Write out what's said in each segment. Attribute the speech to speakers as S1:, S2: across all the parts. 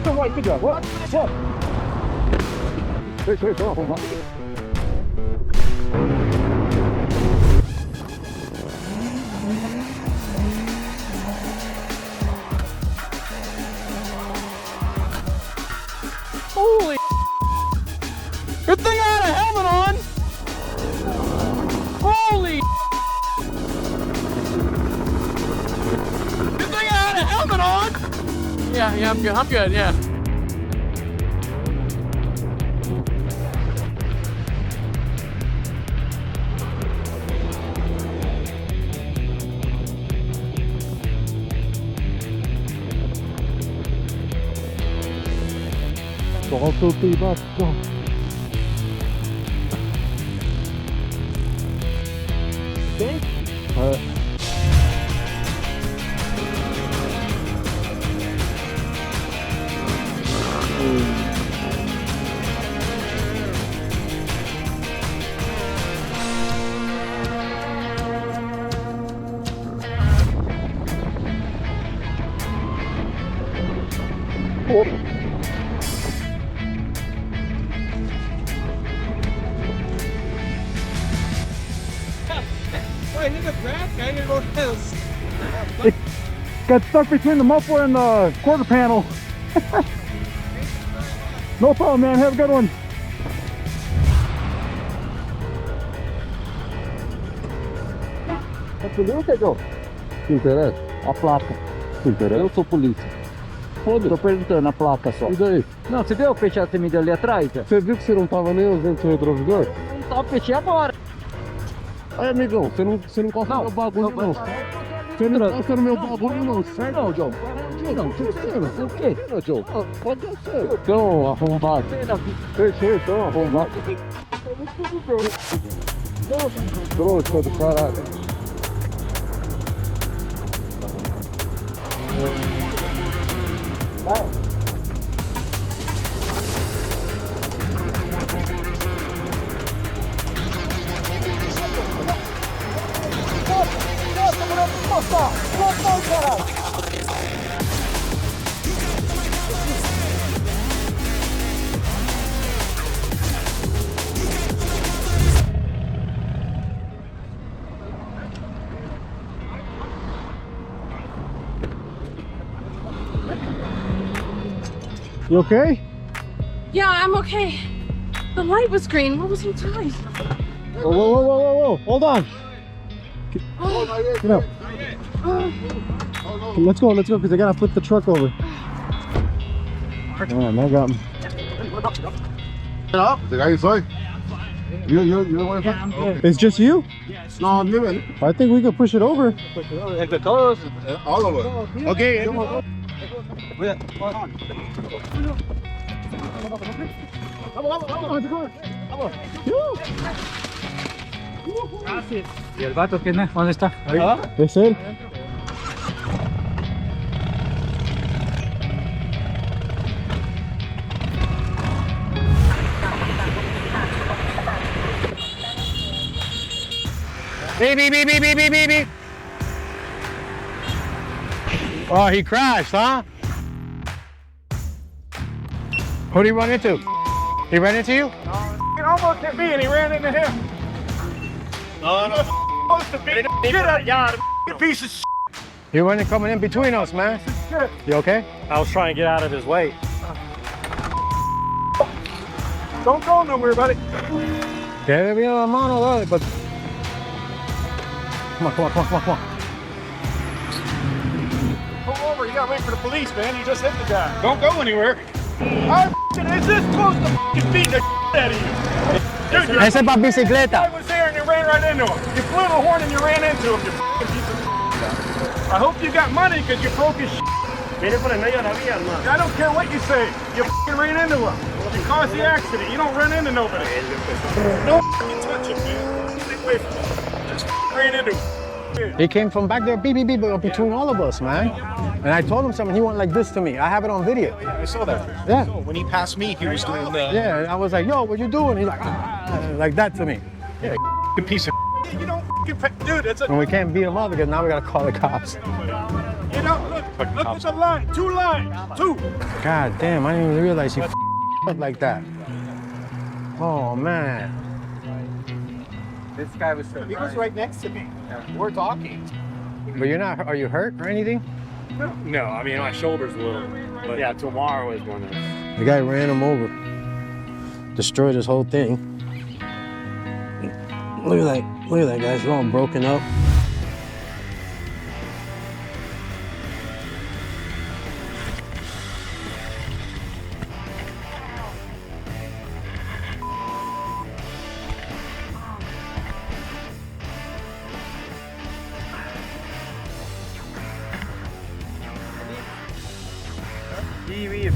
S1: the right, good job. What? Hey, hold on.
S2: Holy good thing I had a helmet on! Holy good thing I had a helmet on! Yeah, I'm good, yeah.
S1: Salto basso. It got stuck between the muffler and the quarter panel. No problem, man. Have a good one.
S3: Interessa?
S1: A placa.
S3: Interessa?
S1: Eu sou polícia. Tô perguntando a placa só.
S3: E daí?
S1: Não, você viu o peixe que você me deu ali atrás?
S3: Você viu que você não tava nem usando seu retrovisor?
S1: Não tá o peixe agora.
S3: Aí, amigão, você não encosta no meu bagulho, não. Você não encosta no meu bagulho, não. Sério, não, João. Não, tô
S1: O quê?
S3: não, João. Pode ser. Então, arrombado. Fechei, então, arrombado. Trouxa do caralho.
S1: You okay?
S4: Yeah, I'm okay. The light was green. What was he doing?
S1: Whoa. Hold on. Get up. Let's go, because I gotta flip the truck over. Man, I got him.
S3: The guy inside? You don't want to?
S1: It's just you?
S3: No, I'm leaving.
S1: I think we could push it over.
S3: All of us. Okay.
S2: ¿Y el vato quién es? ¿Dónde está?
S1: Es él.
S2: Beep. Oh, he crashed, huh? Who did he run into? He ran into you?
S1: He almost hit me and he ran into him.
S2: No.
S1: Supposed to be. Get out, you piece of shit.
S2: You weren't coming in between us, man. You okay?
S5: I was trying to get out of his way.
S1: Don't go nowhere, buddy.
S2: Debe bien la mano, dale, but... Come on.
S1: Pull over, you gotta wait for the police, man. You just hit the guy. Don't go anywhere. Is this close to beat the out of you? Dude,
S2: Ese es para bicicleta.
S1: I was there and you ran right into him. You blew the horn and you ran into him, you piece of I hope you got money because you broke his
S5: Viene por el medio de la vía, hermano.
S1: I don't care what you say. You ran into him. You caused the accident. You don't run into nobody. Don't touch him, man. Stay away from him. Just ran into him.
S2: He came from back there, beep, between all of us, man. And I told him something, he went like this to me. I have it on video.
S6: I saw that.
S2: Yeah.
S6: So when he passed me, he was doing the
S2: Yeah, and I was like, yo, what you doing? He's like, like that to me.
S6: piece of.
S1: You don't, dude, it's a.
S2: And we can't beat him up because now we gotta call the cops.
S1: Yeah, Get up, look at the line, 2 lines, 2.
S2: God damn, I didn't even realize he up like that. Oh man.
S6: This guy was so. He was right next to me. We're talking.
S2: But you're not, are you hurt or anything?
S5: No, I mean, my shoulder's a little. But yeah, tomorrow is one of those.
S2: The guy ran him over. Destroyed his whole thing. Look at that, guys. They're all broken up.
S5: İyi.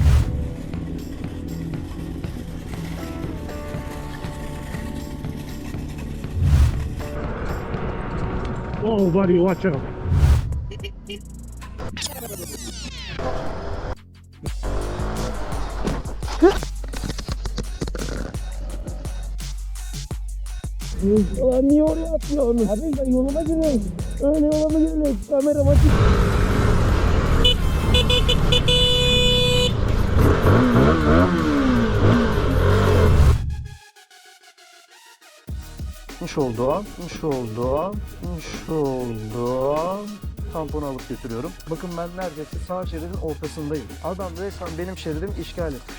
S3: Oh, buddy, watch out.
S7: Ulan niye oraya atıyorsun? Abi ben yoluma giriyorum. Öyle yola mı girilir? Kamera maçı.
S8: Şu oldu. Tamponu alıp götürüyorum. Bakın ben neredeyse sağ şeridin ortasındayım. Adam resmen benim şeridimi işgal etmiş.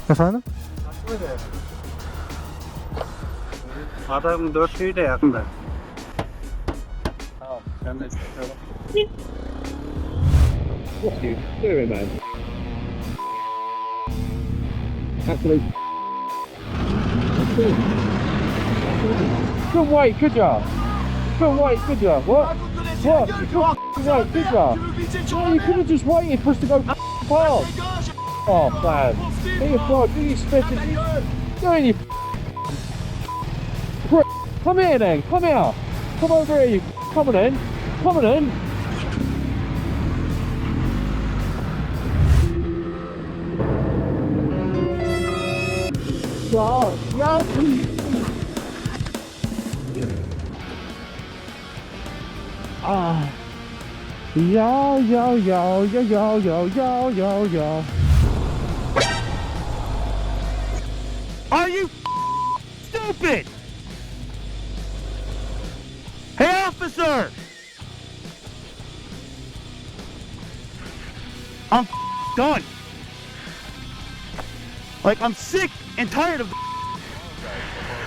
S8: Efendim?
S5: Adamın 4'lüğü de yakında.
S8: Tamam. Sen de
S3: Very man. Actually. Good weight, good job. Good weight, good job. What? What? Good weight, good job. Oh, you could have just waited for us to go fast. Oh, man. Do your fly, do your special. Doing your Come here then, come here. Come over here, you coming in. Coming in. Yo.
S5: Are you stupid? Hey, officer! I'm done. Like, I'm sick and tired of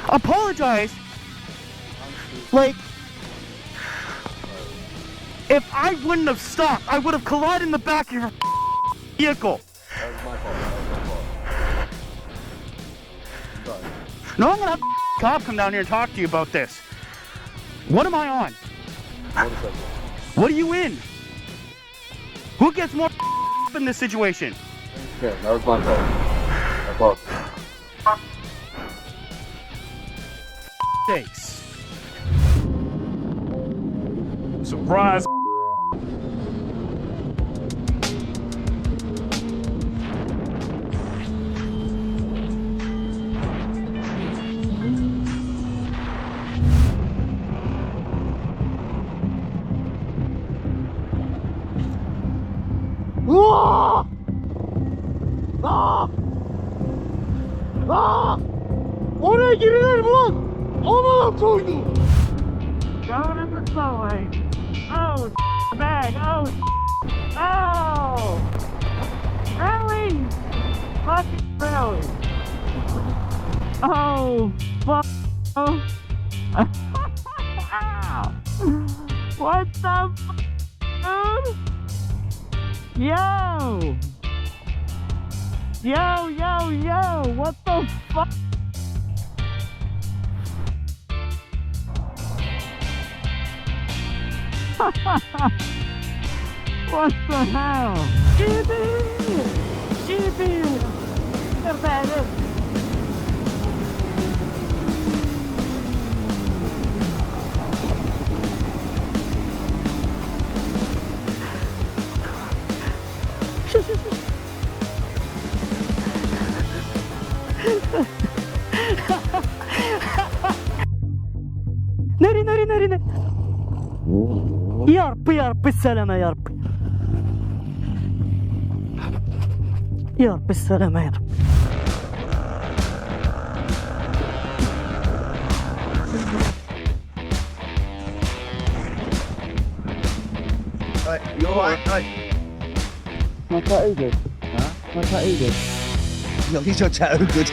S5: apologize. Like, if I wouldn't have stopped, I would have collided in the back of your vehicle.
S3: That was my fault. Sorry.
S5: No, I'm gonna have a cop come down here and talk to you about this. What am I on? What are you in? Who gets more in this situation?
S3: Yeah, that was my fault.
S5: Thanks. Surprise.
S7: Oraya girilir mi lan? Aman koydu.
S4: Going in the subway. Oh, bag. Oh. Really? Fucking really? Oh, fuck. Oh. What the fuck, dude? Yo. What the fuck? What the hell? Chibi! Look at that.
S5: Yarpı yarpı seleme yarpı. Yarpı seleme yarpı.
S2: You alright?
S3: My tattoo good. Huh? My tattoo good.
S2: No, he's your tattoo good.